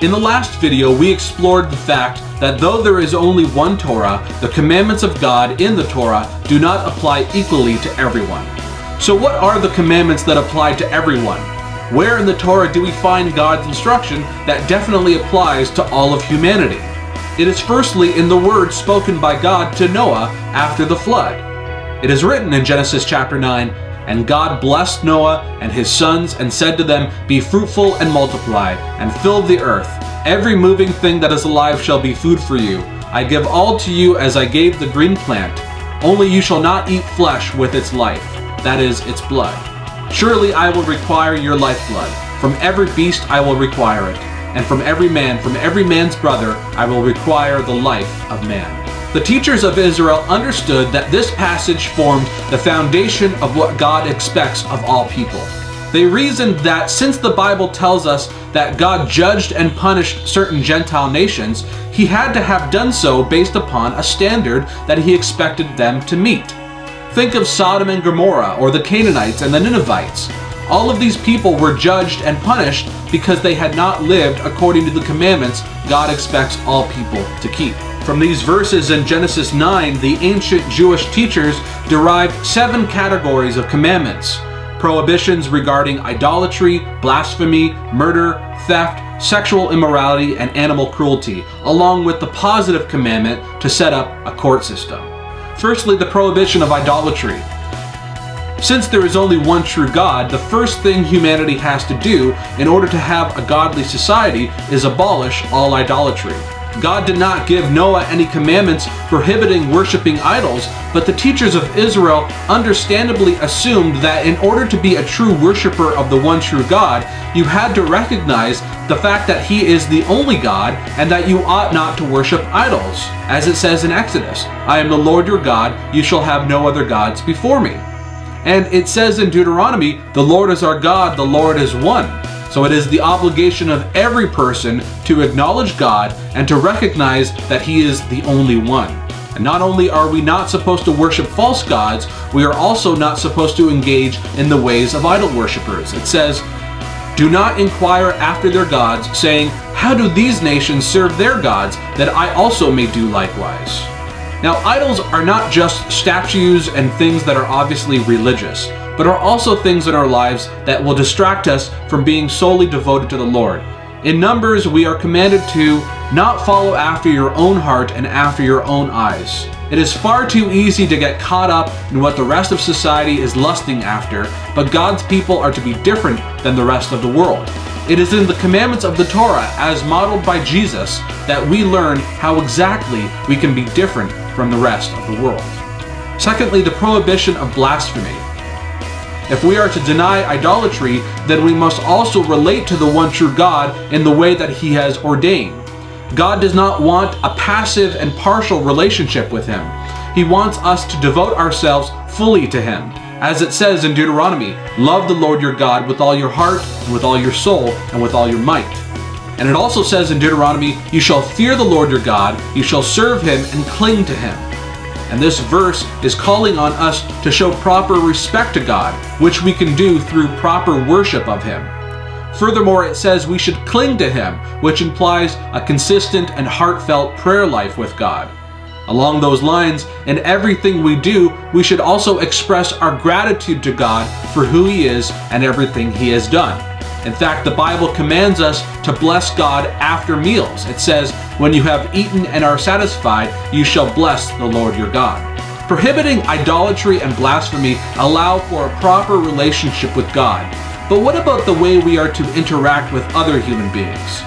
In the last video, we explored the fact that though there is only one Torah, the commandments of God in the Torah do not apply equally to everyone. So what are the commandments that apply to everyone? Where in the Torah do we find God's instruction that definitely applies to all of humanity? It is firstly in the words spoken by God to Noah after the flood. It is written in Genesis chapter 9, "And God blessed Noah and his sons and said to them, Be fruitful and multiply, and fill the earth. Every moving thing that is alive shall be food for you. I give all to you as I gave the green plant. Only you shall not eat flesh with its life, that is, its blood. Surely I will require your lifeblood. From every beast I will require it. And from every man's brother, I will require the life of man." The teachers of Israel understood that this passage formed the foundation of what God expects of all people. They reasoned that since the Bible tells us that God judged and punished certain Gentile nations, he had to have done so based upon a standard that he expected them to meet. Think of Sodom and Gomorrah, or the Canaanites and the Ninevites. All of these people were judged and punished because they had not lived according to the commandments God expects all people to keep. From these verses in Genesis 9, the ancient Jewish teachers derived 7 categories of commandments: prohibitions regarding idolatry, blasphemy, murder, theft, sexual immorality, and animal cruelty, along with the positive commandment to set up a court system. Firstly, the prohibition of idolatry. Since there is only one true God, the first thing humanity has to do in order to have a godly society is abolish all idolatry. God did not give Noah any commandments prohibiting worshiping idols, but the teachers of Israel understandably assumed that in order to be a true worshiper of the one true God, you had to recognize the fact that he is the only God and that you ought not to worship idols. As it says in Exodus, "I am the Lord your God, you shall have no other gods before me." And it says in Deuteronomy, "The Lord is our God, the Lord is one." So it is the obligation of every person to acknowledge God and to recognize that he is the only one. And not only are we not supposed to worship false gods, we are also not supposed to engage in the ways of idol worshippers. It says, "Do not inquire after their gods, saying, How do these nations serve their gods, that I also may do likewise?" Now, idols are not just statues and things that are obviously religious, but are also things in our lives that will distract us from being solely devoted to the Lord. In Numbers, we are commanded to not follow after your own heart and after your own eyes. It is far too easy to get caught up in what the rest of society is lusting after, but God's people are to be different than the rest of the world. It is in the commandments of the Torah, as modeled by Jesus, that we learn how exactly we can be different from the rest of the world. Secondly, the prohibition of blasphemy. If we are to deny idolatry, then we must also relate to the one true God in the way that he has ordained. God does not want a passive and partial relationship with him. He wants us to devote ourselves fully to him. As it says in Deuteronomy, "Love the Lord your God with all your heart, and with all your soul, and with all your might." And it also says in Deuteronomy, "You shall fear the Lord your God, you shall serve him and cling to him." And this verse is calling on us to show proper respect to God, which we can do through proper worship of him. Furthermore, it says we should cling to him, which implies a consistent and heartfelt prayer life with God. Along those lines, in everything we do, we should also express our gratitude to God for who he is and everything he has done. In fact, the Bible commands us to bless God after meals. It says, "When you have eaten and are satisfied, you shall bless the Lord your God." Prohibiting idolatry and blasphemy allow for a proper relationship with God. But what about the way we are to interact with other human beings?